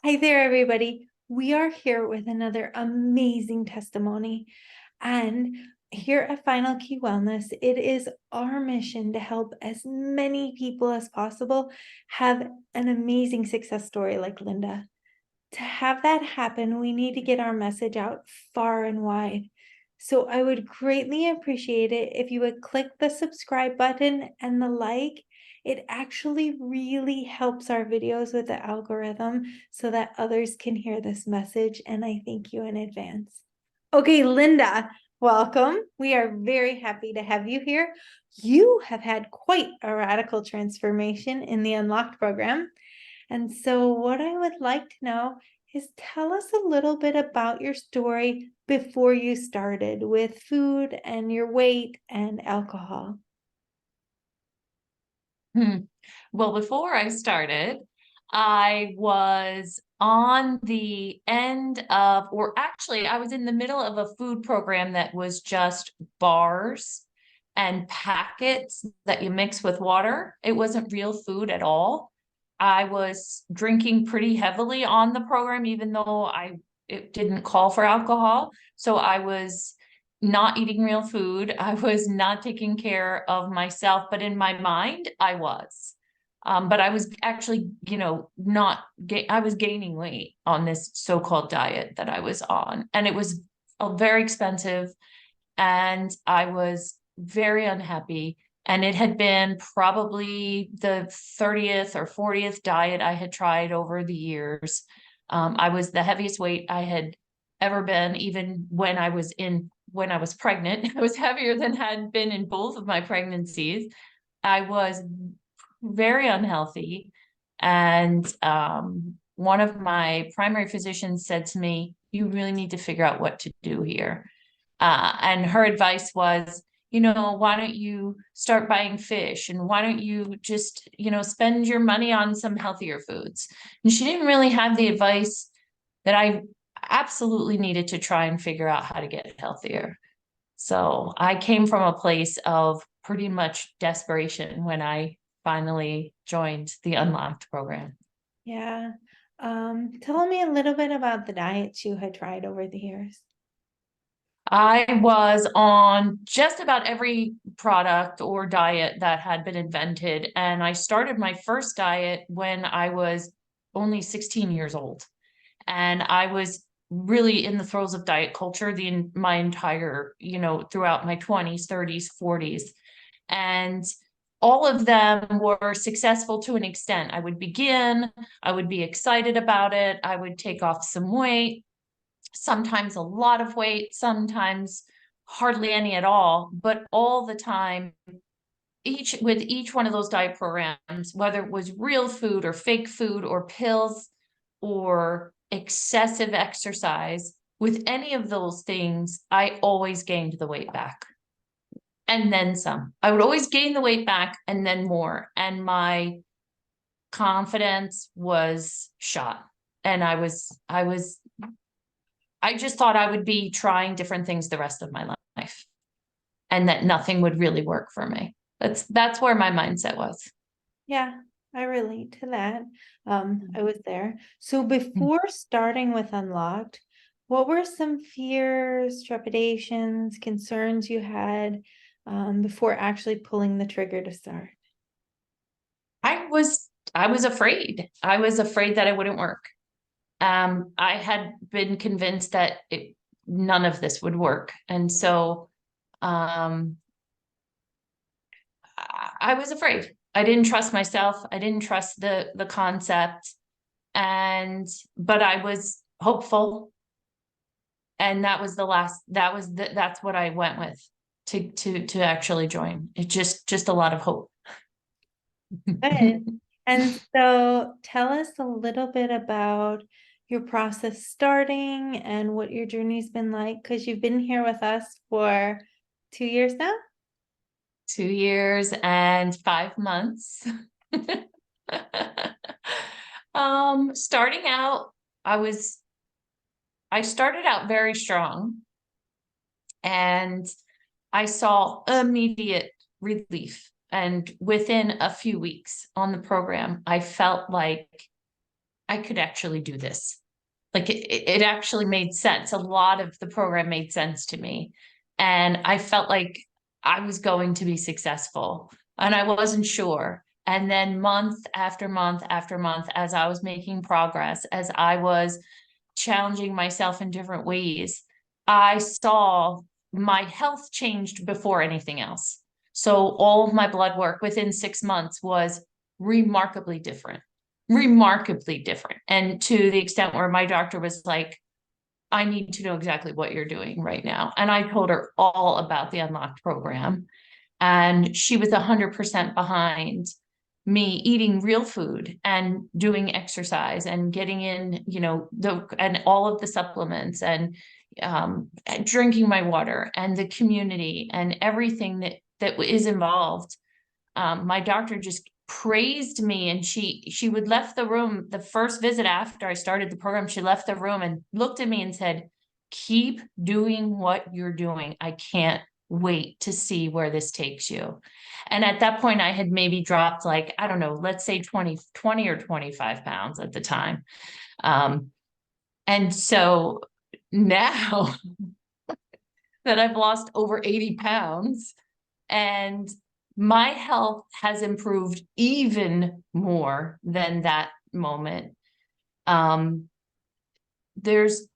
Hi there, everybody. We are here with another amazing testimony. And here at Final Key Wellness, it is our mission to help as many people as possible have an amazing success story like Linda. To have that happen, we need to get our message out far and wide. So I would greatly appreciate it if you would click the subscribe button and the like. It actually really helps our videos with the algorithm so that others can hear this message, and I thank you in advance. Okay, Linda, welcome. We are very happy to have you here. You have had quite a radical transformation in the Unlocked program. And so what I would like to know is tell us a little bit about your story before you started with food and your weight and alcohol. Well, before I started, I was on the end of, or actually, I was in the middle of a food program that was just bars and packets that you mix with water. It wasn't real food at all. I was drinking pretty heavily on the program, even though it didn't call for alcohol. So I was not eating real food. I was not taking care of myself, but in my mind, I was. But I was actually, not I was gaining weight on this so-called diet that I was on. And it was very expensive. And I was very unhappy. And it had been probably the 30th or 40th diet I had tried over the years. I was the heaviest weight I had ever been, even when I was pregnant. I was heavier than had been in both of my pregnancies. I was very unhealthy. And one of my primary physicians said to me, "You really need to figure out what to do here." And her advice was, why don't you start buying fish, and why don't you just, spend your money on some healthier foods? And she didn't really have the advice that I absolutely needed to try and figure out how to get healthier. So I came from a place of pretty much desperation when I finally joined the Unlocked program. Yeah. Tell me a little bit about the diets you had tried over the years. I was on just about every product or diet that had been invented. And I started my first diet when I was only 16 years old. And I was really in the throes of diet culture my entire, throughout my 20s, 30s, 40s. And all of them were successful to an extent. I would begin, I would be excited about it, I would take off some weight, sometimes a lot of weight, sometimes hardly any at all, but all the time, each one of those diet programs, whether it was real food or fake food or pills or excessive exercise, with any of those things, I always gained the weight back and then some. I would always gain the weight back and then more. And my confidence was shot. And I just thought I would be trying different things the rest of my life and that nothing would really work for me. That's where my mindset was. Yeah, I relate to that. I was there. So before starting with Unlocked, what were some fears, trepidations, concerns you had before actually pulling the trigger to start? I was afraid. I was afraid that it wouldn't work. I had been convinced that none of this would work. And so um, I was afraid. I didn't trust myself. I didn't trust the concept. But I was hopeful. And that's what I went with to actually join. It just a lot of hope. Good. And so tell us a little bit about your process starting and what your journey's been like, because you've been here with us for 2 years now. 2 years and 5 months. Starting out, I started out very strong, and I saw immediate relief. And within a few weeks on the program, I felt like I could actually do this. Like it actually made sense. A lot of the program made sense to me. And I felt like I was going to be successful and I wasn't sure. And then month after month after month, as I was making progress, as I was challenging myself in different ways, I saw my health changed before anything else. So all of my blood work within 6 months was remarkably different, remarkably different. And to the extent where my doctor was like, I need to know exactly what you're doing right now. And I told her all about the Unlocked program. And she was 100% behind me eating real food and doing exercise and getting in, and all of the supplements and drinking my water and the community and everything that is involved. My doctor just praised me, and she would left the room the first visit after I started the program. She left the room and looked at me and said, keep doing what you're doing. I can't wait to see where this takes you. And at that point I had maybe dropped, like, I don't know, let's say 20 or 25 pounds at the time. And so now that I've lost over 80 pounds and my health has improved even more than that moment. Um, there's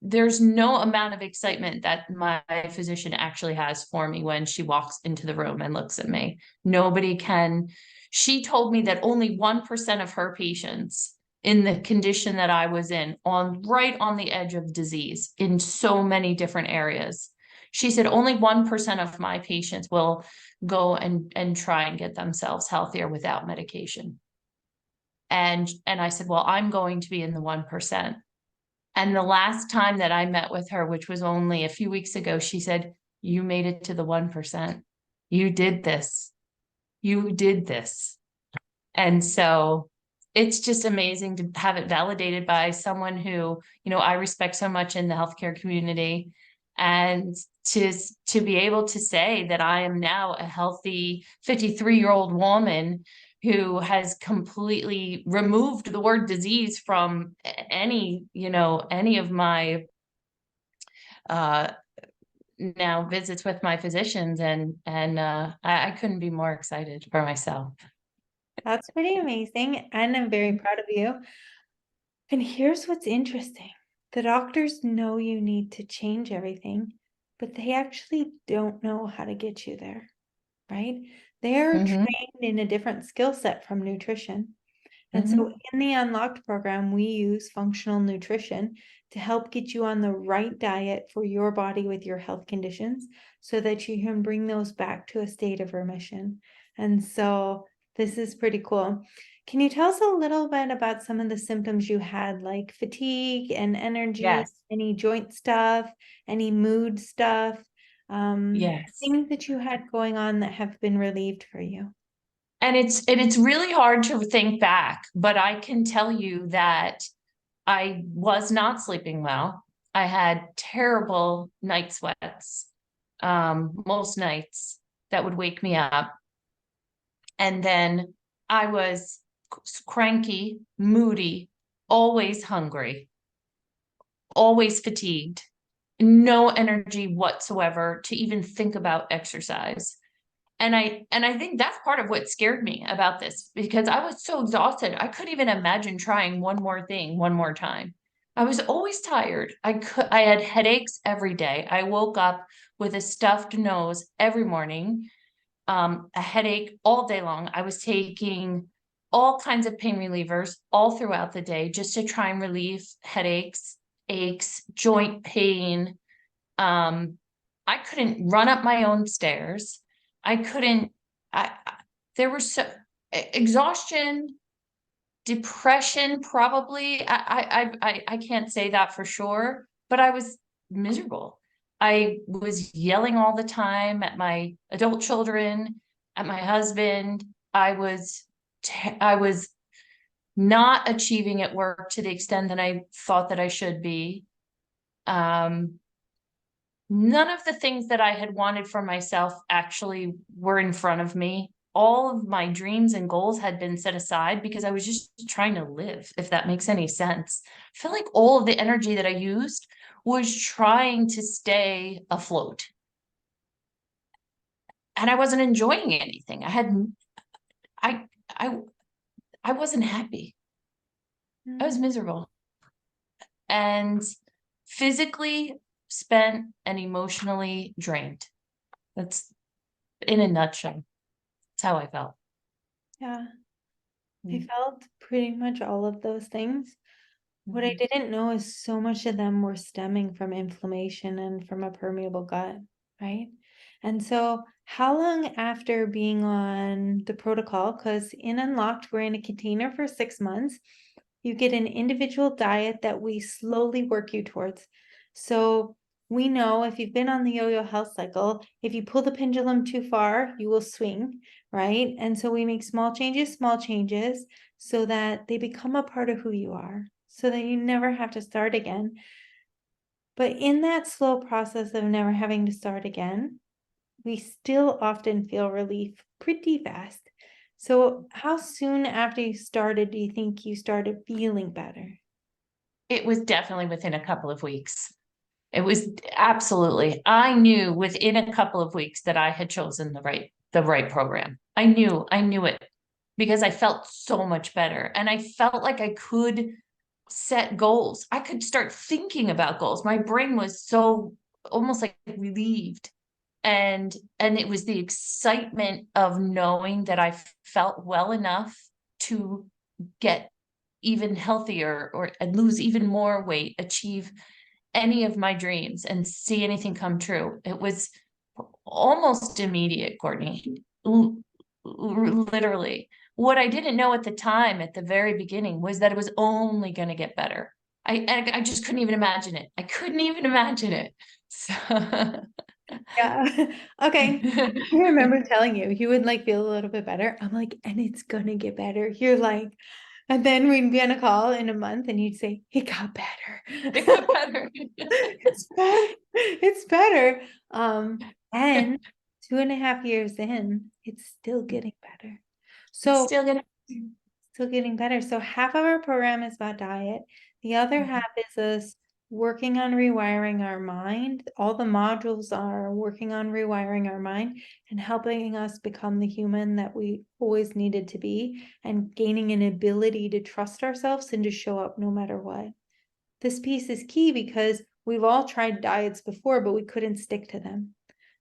there's no amount of excitement that my physician actually has for me when she walks into the room and looks at me. Nobody can. She told me that only 1% of her patients in the condition that I was in, on right on the edge of disease in so many different areas. She said only 1% of my patients will go and try and get themselves healthier without medication. And I said, well, I'm going to be in the 1%. And the last time that I met with her, which was only a few weeks ago, she said, you made it to the 1%. You did this. You did this. And so it's just amazing to have it validated by someone who, I respect so much in the healthcare community. And to be able to say that I am now a healthy 53-year-old woman who has completely removed the word disease from any of my uh now visits with my physicians, and I couldn't be more excited for myself. That's pretty amazing, and I'm very proud of you. And here's what's interesting. The doctors know you need to change everything, but they actually don't know how to get you there, right? They're Mm-hmm, trained in a different skill set from nutrition. And so mm-hmm. in the Unlocked program, we use functional nutrition to help get you on the right diet for your body with your health conditions so that you can bring those back to a state of remission. And so this is pretty cool. Can you tell us a little bit about some of the symptoms you had, like fatigue and energy, Yes, any joint stuff, any mood stuff, yes. things that you had going on that have been relieved for you? And it's really hard to think back, but I can tell you that I was not sleeping well. I had terrible night sweats, most nights that would wake me up. And then I was cranky, moody, always hungry, always fatigued, no energy whatsoever to even think about exercise. And I think that's part of what scared me about this, because I was so exhausted. I couldn't even imagine trying one more thing one more time. I was always tired. I had headaches every day. I woke up with a stuffed nose every morning, a headache all day long. I was taking all kinds of pain relievers all throughout the day just to try and relieve headaches, aches, joint pain. Um, I couldn't run up my own stairs. I couldn't, there was so exhaustion, depression, probably. I can't say that for sure, but I was miserable. I was yelling all the time at my adult children, at my husband. I was not achieving at work to the extent that I thought that I should be. Um, None of the things that I had wanted for myself actually were in front of me. all of my dreams and goals had been set aside because I was just trying to live, if that makes any sense. I feel like all of the energy that I used was trying to stay afloat. And I wasn't enjoying anything. I, I, I wasn't happy. I was Mm, miserable and physically spent and emotionally drained. That's in a nutshell. That's how I felt. yeah, I Mm. felt pretty much all of those things. What I Mhm. didn't know is so much of them were stemming from inflammation and from a permeable gut, right? And so, how long after being on the protocol? Because in Unlocked, we're in a container for 6 months. You get an individual diet that we slowly work you towards. So, we know if you've been on the yo yo health cycle, if you pull the pendulum too far, you will swing, right? And so, we make small changes so that they become a part of who you are, so that you never have to start again. But in that slow process of never having to start again, we still often feel relief pretty fast. So, how soon after you started do you think you started feeling better? It was definitely within a couple of weeks. It was absolutely. I knew within a couple of weeks that I had chosen the right program. I knew it because I felt so much better and I felt like I could set goals. I could start thinking about goals. My brain was so almost like relieved. And it was the excitement of knowing that I felt well enough to get even healthier or and lose even more weight, achieve any of my dreams and see anything come true. It was almost immediate, Courtney. Literally. What I didn't know at the time, at the very beginning, was that it was only going to get better. I just couldn't even imagine it. I couldn't even imagine it. So Yeah. Okay. I remember telling you, you would like feel a little bit better. I'm like, and it's gonna get better. You're like, and then we'd be on a call in a month and you'd say, it got better. it got better. It's better. It's better. And 2.5 years in, it's still getting better. It's So still gonna. still getting better. So half of our program is about diet. The other half is us working on rewiring our mind. All the modules are working on rewiring our mind and helping us become the human that we always needed to be and gaining an ability to trust ourselves and to show up no matter what. This piece is key because we've all tried diets before, but we couldn't stick to them.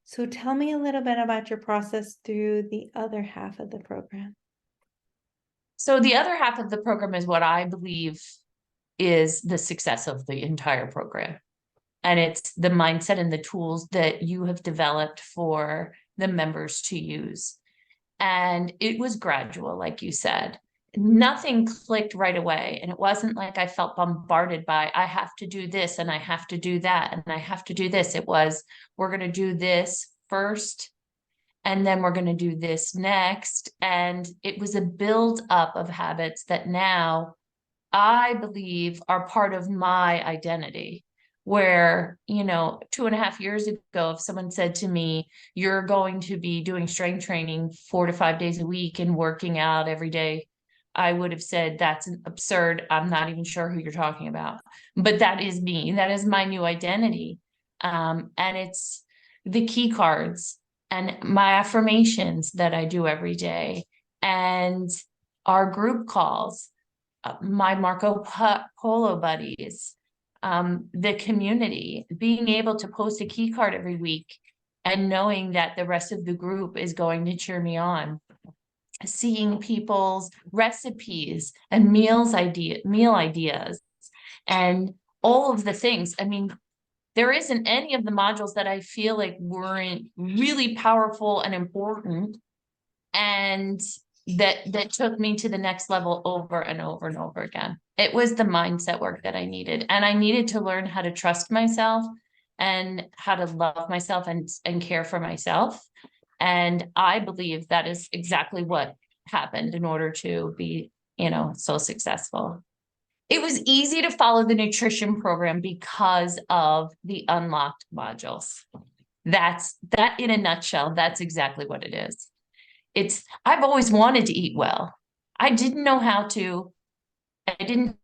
So tell me a little bit about your process through the other half of the program. So the other half of the program is what I believe is the success of the entire program. And it's the mindset and the tools that you have developed for the members to use. And it was gradual, like you said. Nothing clicked right away. And it wasn't like I felt bombarded by, I have to do this and I have to do that and I have to do this. It was, we're going to do this first and then we're going to do this next. And it was a build up of habits that now I believe are part of my identity. Where, 2.5 years ago, if someone said to me, you're going to be doing strength training 4 to 5 days a week and working out every day, I would have said, that's absurd. I'm not even sure who you're talking about. But that is me. That is my new identity. And it's the key cards and my affirmations that I do every day and our group calls, my Marco Polo buddies, the community, being able to post a key card every week and knowing that the rest of the group is going to cheer me on, seeing people's recipes and meal ideas and all of the things. I mean, there isn't any of the modules that I feel like weren't really powerful and important and that took me to the next level over and over and over again. It was the mindset work that I needed, and I needed to learn how to trust myself and how to love myself and care for myself. And I believe that is exactly what happened in order to be, so successful. It was easy to follow the nutrition program because of the unlocked modules. That's that in a nutshell. That's exactly what it is. I've always wanted to eat well. I didn't know how to, I didn't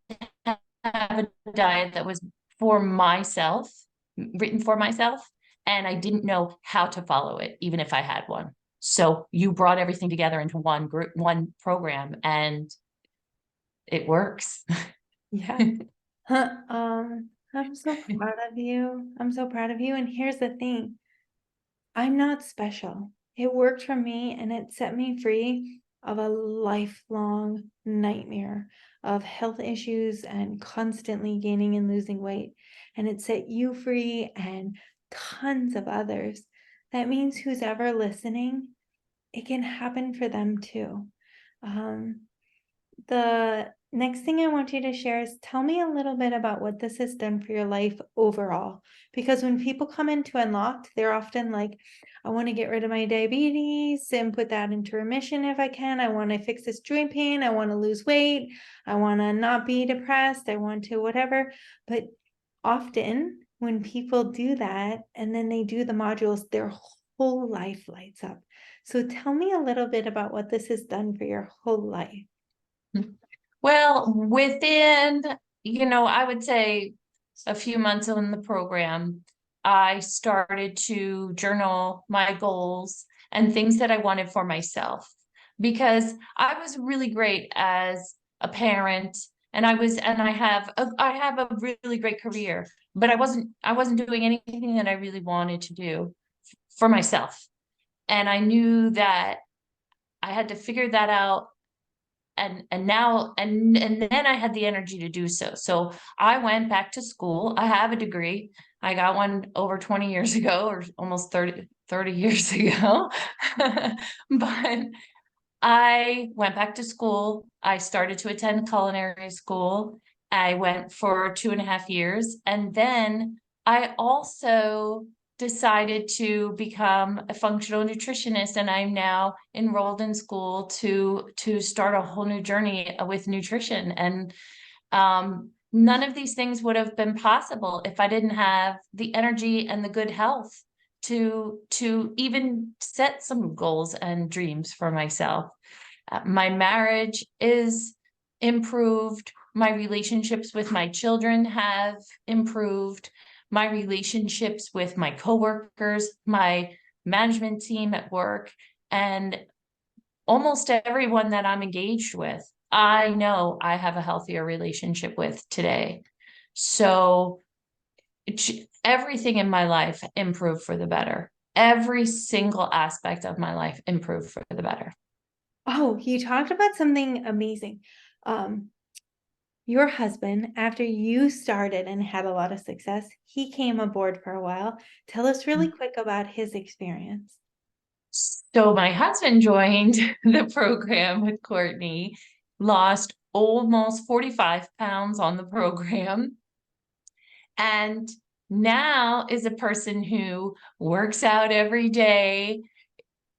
have a diet that was for myself, written for myself, and I didn't know how to follow it, even if I had one. So you brought everything together into one group, one program, and it works. Yeah. I'm so proud of you. I'm so proud of you. And here's the thing. I'm not special. It worked for me and it set me free of a lifelong nightmare of health issues and constantly gaining and losing weight. And it set you free and tons of others. That means who's ever listening, it can happen for them too. Um, the next thing I want you to share is tell me a little bit about what this has done for your life overall. Because when people come into Unlocked, they're often like, I want to get rid of my diabetes and put that into remission if I can. I want to fix this joint pain. I want to lose weight. I want to not be depressed. I want to whatever. But often when people do that and then they do the modules, their whole life lights up. So tell me a little bit about what this has done for your whole life. Well, within, I would say a few months in the program, I started to journal my goals and things that I wanted for myself because I was really great as a parent and I have a really great career, but I wasn't doing anything that I really wanted to do for myself. And I knew that I had to figure that out and now and then I had the energy to do so. So I went back to school. I have a degree. I got one over 20 years ago or almost 30 years ago. But I went back to school. I started to attend culinary school. I went for 2.5 years. And then I also decided to become a functional nutritionist. And I'm now enrolled in school to start a whole new journey with nutrition. And none of these things would have been possible if I didn't have the energy and the good health to even set some goals and dreams for myself. My marriage is improved. My relationships with my children have improved. My relationships with my coworkers, my management team at work, and almost everyone that I'm engaged with, I know I have a healthier relationship with today. So everything in my life improved for the better. Every single aspect of my life improved for the better. Oh, you talked about something amazing. Um, your husband, after you started and had a lot of success, he came aboard for a while. Tell us really quick about his experience. So my husband joined the program with Courtney, lost almost 45 pounds on the program, and now is a person who works out every day,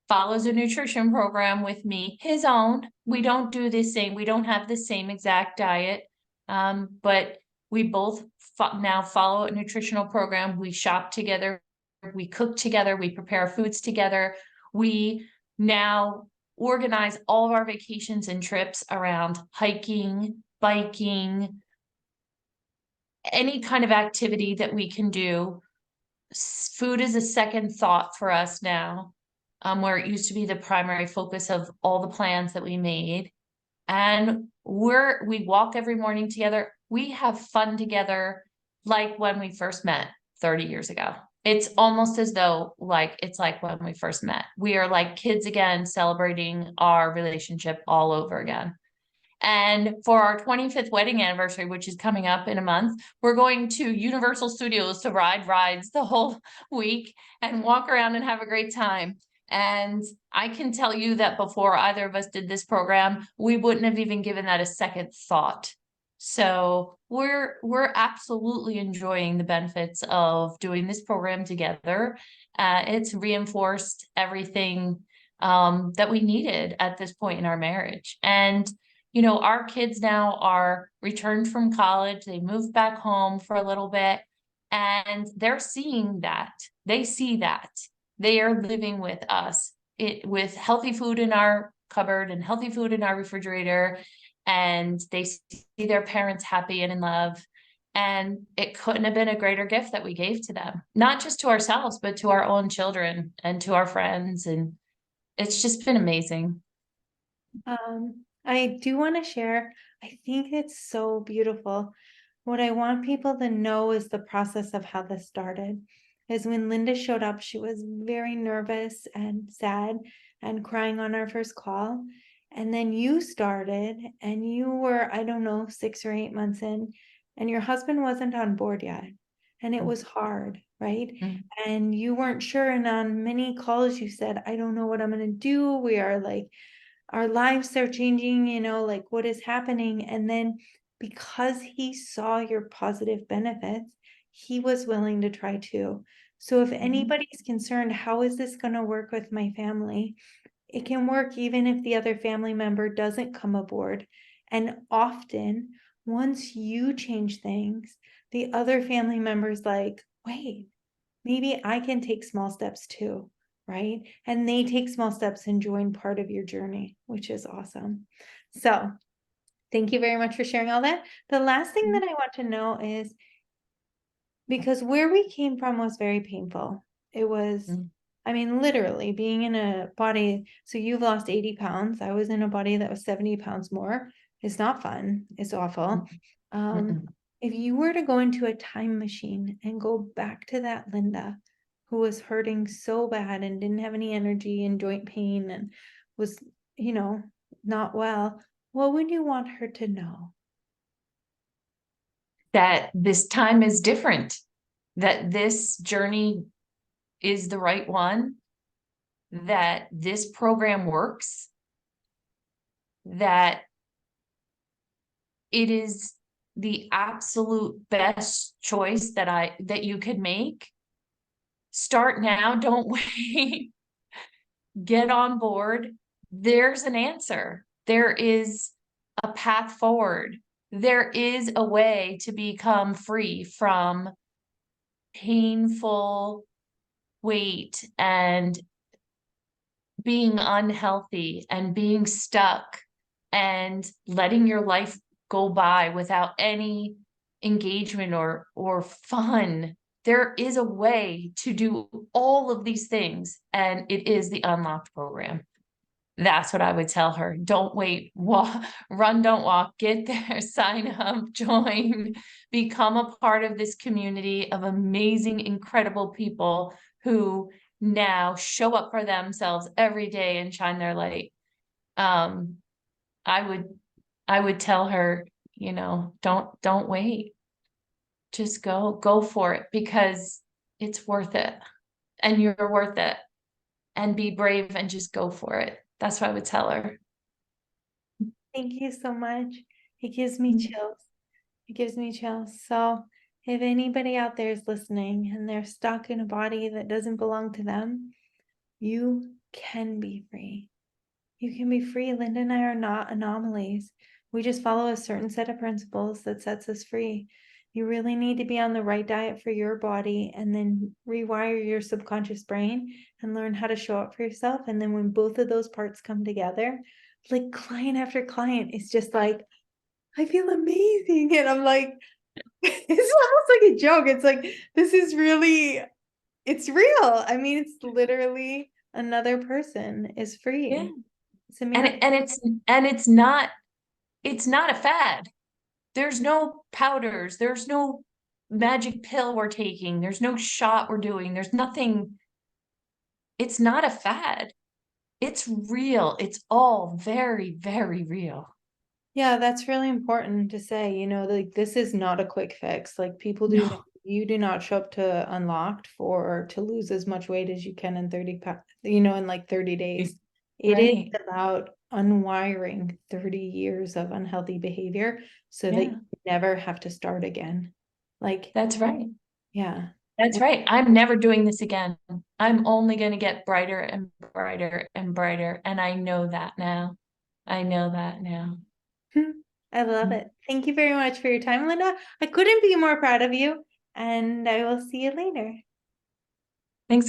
follows a nutrition program with me, his own. We don't do the same, we don't have the same exact diet, but we both now follow a nutritional program. We shop together, we cook together, we prepare foods together. We now organize all of our vacations and trips around hiking, biking, any kind of activity that we can do. Food is a second thought for us now, where it used to be the primary focus of all the plans that we made. And we walk every morning together. We have fun together like when we first met 30 years ago. It's almost as though it's like when we first met. We are like kids again, celebrating our relationship all over again. And for our 25th wedding anniversary, which is coming up in a month, we're going to Universal Studios to ride rides the whole week and walk around and have a great time. And I can tell you that before either of us did this program, we wouldn't have even given that a second thought. So we're absolutely enjoying the benefits of doing this program together. It's reinforced everything that we needed at this point in our marriage. And our kids now are returned from college. They moved back home for a little bit and they're seeing that. They see that. They are living with us it with healthy food in our cupboard and healthy food in our refrigerator, and they see their parents happy and in love. And it couldn't have been a greater gift that we gave to them, not just to ourselves, but to our own children and to our friends. And it's just been amazing. I do want to share, I think it's so beautiful. What I want people to know is the process of how this started. Is when Linda showed up, she was very nervous and sad and crying on our first call. And then you started, and you were, I don't know, 6 or 8 months in, and your husband wasn't on board yet. And it was hard, right? Mm. And you weren't sure. And on many calls, you said, I don't know what I'm going to do. We are like, our lives are changing, like what is happening. And then because he saw your positive benefits, he was willing to try too. So if anybody's concerned, how is this going to work with my family? It can work even if the other family member doesn't come aboard. And often, once you change things, the other family member's like, wait, maybe I can take small steps too, right? And they take small steps and join part of your journey, which is awesome. So thank you very much for sharing all that. The last thing that I want to know is, because where we came from was very painful. It was, Mm. I mean, literally being in a body. So you've lost 80 pounds. I was in a body that was 70 pounds more. It's not fun. It's awful. Um, Mm-mm. if you were to go into a time machine and go back to that Linda who was hurting so bad and didn't have any energy and joint pain and was, not well, what would you want her to know? That this time is different, that this journey is the right one, that this program works, that it is the absolute best choice that you could make. Start now, don't wait. Get on board. There's an answer. There is a path forward. There is a way to become free from painful weight and being unhealthy and being stuck and letting your life go by without any engagement or fun. There is a way to do all of these things, and it is the Unlocked program. That's what I would tell her. Don't wait, walk, run, don't walk, get there, sign up, join, become a part of this community of amazing, incredible people who now show up for themselves every day and shine their light. Um, I would, I would tell her, don't wait. Just go for it, because it's worth it and you're worth it, and be brave and just go for it. That's what I would tell her. Thank you so much. It gives me chills. It gives me chills. So if anybody out there is listening and they're stuck in a body that doesn't belong to them, you can be free. You can be free. Linda and I are not anomalies. We just follow a certain set of principles that sets us free. You really need to be on the right diet for your body and then rewire your subconscious brain and learn how to show up for yourself. And then when both of those parts come together, like client after client is just like, I feel amazing. And I'm like, it's almost like a joke. It's like, this is really, it's real. I mean, it's literally another person is Yeah. free. It's And amazing. it, and it's not a fad. There's no powders, there's no magic pill we're taking, there's no shot we're doing, there's nothing. It's not a fad. It's real. It's all very, very real. Yeah, that's really important to say, like this is not a quick fix. Like people do, No. you do not show up to Unlocked to lose as much weight as you can in 30, in like 30 days. It is Right. about unwiring 30 years of unhealthy behavior so that Yeah, you never have to start again. Like, that's right. yeah. That's right. I'm never doing this again. I'm only going to get brighter and brighter and brighter. And I know that now. I know that now. I love it. Thank you very much for your time, Linda. I couldn't be more proud of you, and I will see you later. Thanks.